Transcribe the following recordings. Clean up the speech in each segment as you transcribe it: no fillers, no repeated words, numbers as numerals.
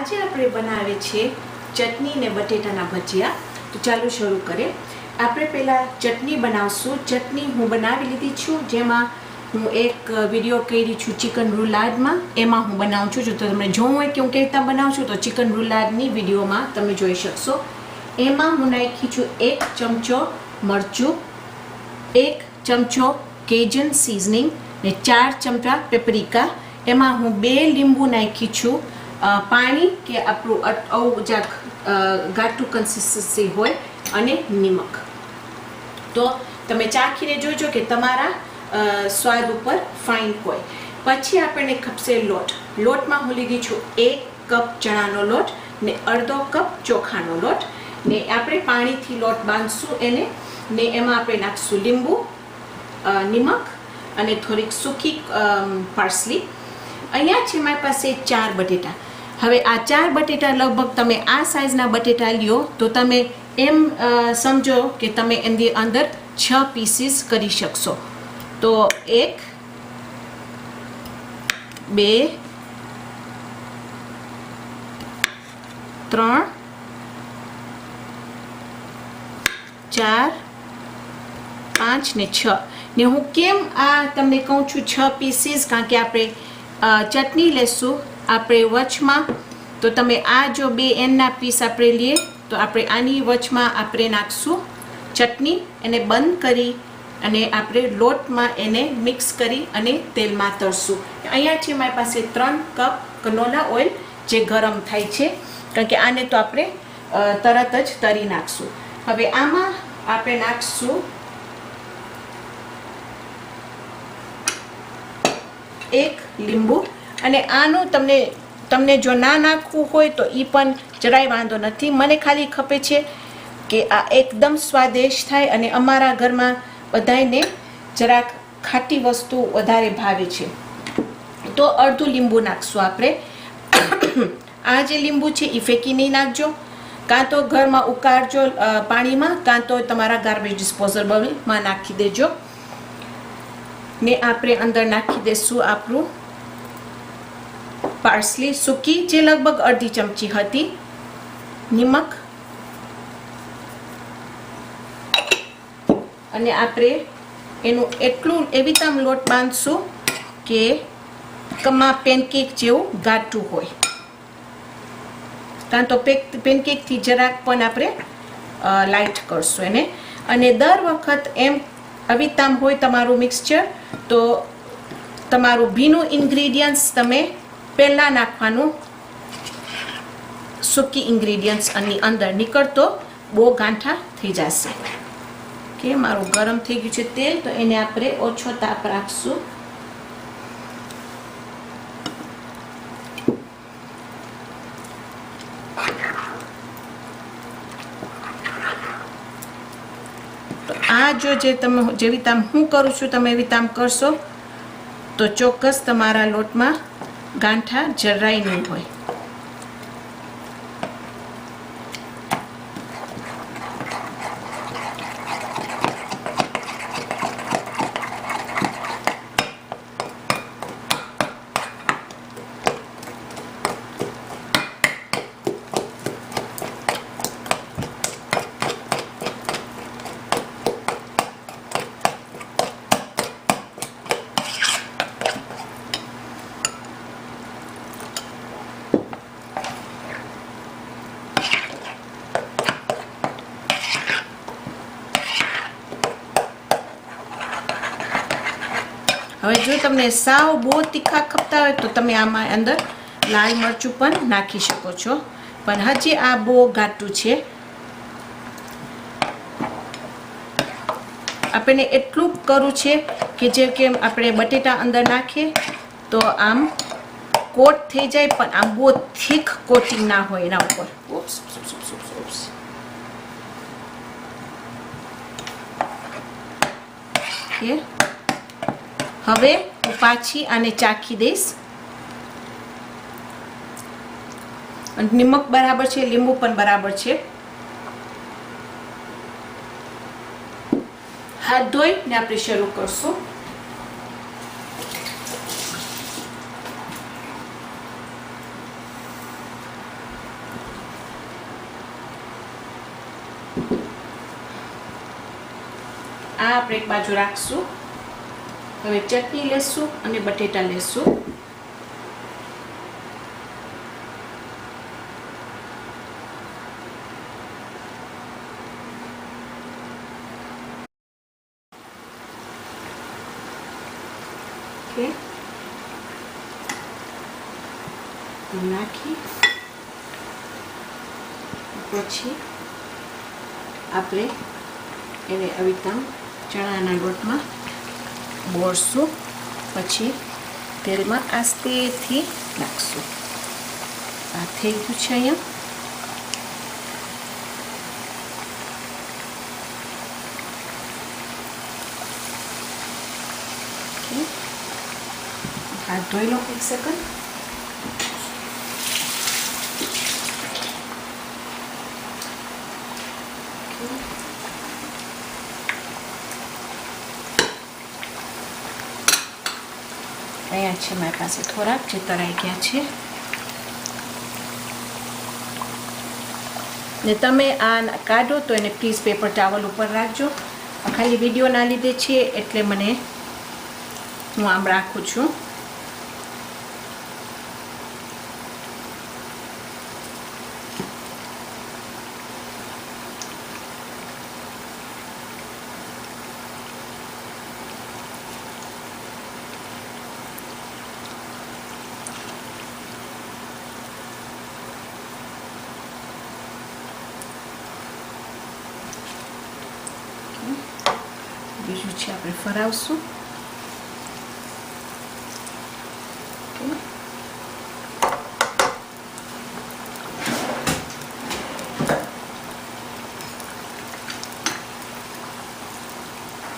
આજે આપણે બનાવે છે ચટણી ને બટેટાના ભજીયા। તો ચાલો શરૂ કરીએ। આપણે પહેલાં ચટણી બનાવશું। ચટણી હું બનાવી લીધી છું, જેમાં હું એક વિડીયો કરી છું ચિકન રૂલાડમાં, એમાં હું બનાવું છું। જો તમને જોવું હોય કે હું કેવી રીતના બનાવું છું તો ચિકન રૂલાડની વિડીયોમાં તમે જોઈ શકશો। એમાં હું નાખી છું 1 ચમચો મરચું, 1 ચમચો કેજન સિઝનિંગ ને 4 ચમચા પેપરિકા। એમાં હું 2 લીંબુ નાખી છું, પાણી કે આપણું ઘાટું કન્સિસ્ટન્સી હોય, અને નિમક। તો તમે ચાખીને જોજો કે તમારા સ્વાદ ઉપર ફાઇન હોય। પછી આપણને ખપશે લોટમાં હું લીધી છું 1 કપ ચણાનો લોટ ને અડધો કપ ચોખાનો લોટ ને આપણે પાણીથી લોટ બાંધશું એને, ને એમાં આપણે નાખશું લીંબુ, નિમક અને થોડીક સૂકી પાર્સલી। અહીંયા છે મારી પાસે 4 બટેટા। હવે આ 4 બટેટા લગભગ તમે આ સાઇઝના બટેટા લ્યો તો તમે એમ સમજો કે તમે એની અંદર 6 પીસીસ કરી શકશો। તો 1 2 3 4 5 ને 6 ને હું કેમ આ તમને કહું છું 6 પીસીસ, કારણ કે આપણે ચટણી લેશું આપણે વચમાં, તો તમે આ જો 2 એનના પીસ આપણે લઈએ તો આપણે આની વચમાં આપણે નાખશું ચટણી, એને બંધ કરી અને આપણે લોટમાં એને મિક્સ કરી અને તેલમાં તળશું। અહીંયા છે મારી પાસે 3 કપ કનોલા ઓઇલ જે ગરમ થાય છે, કારણ કે આને તો આપણે તરત જ તળી નાખશું। હવે આમાં આપણે નાખશું 1 લીંબુ, અને આનું તમને જો ના નાખવું હોય તો એ પણ જરાય વાંધો નથી। મને ખાલી ખપે છે કે આ એકદમ સ્વાદિષ્ટ થાય, અને અમારા ઘરમાં બધાને જરાક ખાટી વસ્તુ વધારે ભાવે છે, તો અડધું લીંબુ નાખશું આપણે। આ જે લીંબુ છે એ ફેંકી નહીં નાખજો, કાં તો ઘરમાં ઉકાળજો પાણીમાં, કાં તો તમારા ગાર્બેજ ડિસ્પોઝેબલમાં નાખી દેજો। ને આપણે અંદર નાખી દઈશું આપણું પાર્સલી સૂકી, જે લગભગ અડધી ચમચી હતી, નિમક, અને આપણે એનું એટલું એવી રીતે લોટ બાંધશું કે કમા પેનકેક જેવું ઘાટું હોય, કાં તો પેનકેકથી જરાક પણ આપણે લાઇટ કરશું એને। અને દર વખત એમ આવી તામ હોય તમારું મિક્સચર, તો તમારું ભીનું ઇન્ગ્રીડિયન્ટ્સ તમે પહેલાં નાખવાનું, સૂકી ઇન્ગ્રીડિયન્ટ્સ આની અંદર નીકળતો બહુ ગાંઠા થઈ જશે। કે મારું ગરમ થઈ ગયું છે તેલ, તો એને આપણે ઓછો તાપ રાખશું। તો આ જો જે તમે જેવી તામ હું કરું છું તમે એવી તામ કરશો તો ચોક્કસ તમારા લોટમાં ગાંઠા જરાય નહીં હોય। હવે જો તમને સાવ બહુ તીખા ખપતા હોય તો તમે આમાં અંદર લાલ મરચું પણ નાખી શકો છો, પણ હજી આ બહુ ઘાટું છે। આપણને એટલું કરવું છે કે જે કેમ આપણે બટેટા અંદર નાખીએ તો આમ કોટ થઈ જાય, પણ આમ બહુ થીક કોટિંગ ના હોય એના ઉપર। હવે હું પાછી આને ચાખી દઈશ, નિમક બરાબર છે, લીંબુ પણ બરાબર છે। હાથ ધોઈને આપણે શરૂ કરશું। આ આપણે એક બાજુ રાખશું. હવે ચટણી લેશું અને બટેટા લેશું. ઓકે, નાખી પછી આપણે એને આવી રીતના ચણાના લોટમાં બોળશું. પછી તેલમાં આસ્તેથી નાખશું. આ થઈ ગયું છે અહીંયા. હાથ ધોઈ લો એક સેકન્ડ. અહીંયા છે મારી પાસે થોડાક જે તળાઈ ગયા છે. ને તમે આ કાઢો તો એને પ્લીઝ પેપર ટાવલ ઉપર રાખજો. ખાલી વિડીયોના લીધે છે એટલે હું આમ રાખું છું. બીજું છે આપણે ફરાવશું.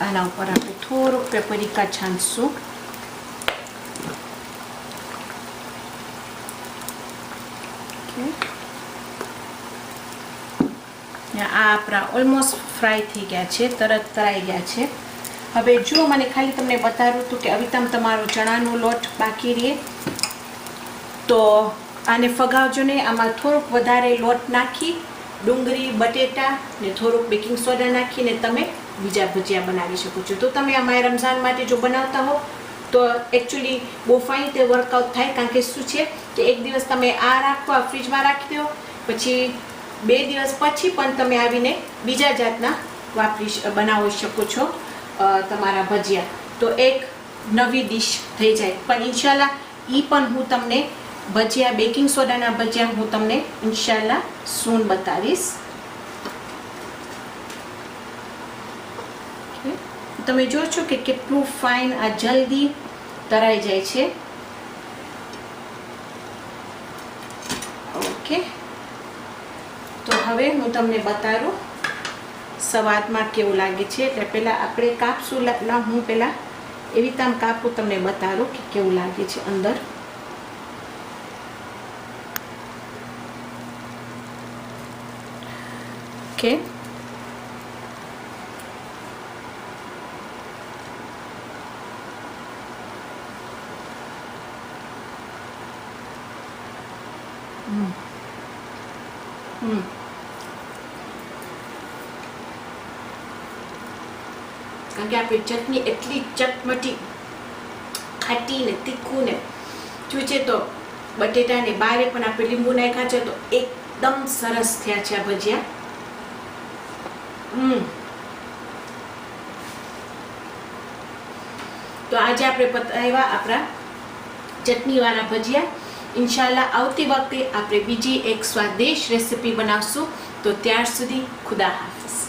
આના ઉપર આપણે થોડુંક પેપરિકા છાંટશું. આ આપણા ઓલમોસ્ટ ફ્રાય થઈ ગયા છે, તરત તળાઈ ગયા છે. હવે જો મને ખાલી તમને બતાવું હતું કે હવે તમારો ચણાનો લોટ બાકી રહે તો આને ફગાવજો ને. આમાં થોડુંક વધારે લોટ નાખી ડુંગળી બટેટા ને થોડુંક બેકિંગ સોડા નાખીને તમે બીજા ભજીયા બનાવી શકો છો. તો તમે આ માય રમઝાન માટે જો બનાવતા હો તો એકચ્યુઅલી બહુ ફાઇન તે વર્કઆઉટ થાય. કારણ કે શું છે કે એક દિવસ તમે આ રાખો, આ ફ્રીજમાં રાખી દો, પછી 2 દિવસ પછી પણ તમે આવીને બીજા જાતના બનાવી શકો છો તમારા ભજીયા. તો એક નવી ડીશ થઈ જાય. પણ ઇન્શાલ્લાહ પણ હું તમને ભજીયા, બેકિંગ સોડાના ભજીયા હું તમને ઇન્શાલ્લાહ સૂન બતાવીશ. તમે જોશો કે કેટલું ફાઇન આ જલ્દી તળાઈ જાય છે. ઓકે, તો હવે હું તમને બતાવું સ્વાદમાં કેવું લાગે છે. એટલે પહેલાં આપણે કાપશું. હું પહેલાં એવી રીતે આમ કાપું, તમને બતાવું કે કેવું લાગે છે અંદર. ઓકે, કારણ કે આપણી ચટણી એટલી ચટમટી, ખાટી ને તીખું ને શું છે. તો બટેટા ને બારે પણ આપણે લીંબુ નાખ્યા છે તો એકદમ સરસ થયા છે આ ભજીયા. તો આજે આપણે પતાવ્યા આપણા ચટણીવાળા ભજીયા. ઇન્શાલ્લાહ આવતી વખતે આપણે બીજી એક સ્વાદિષ્ટ રેસીપી બનાવશું. તો ત્યાર સુધી ખુદા હાફિઝ.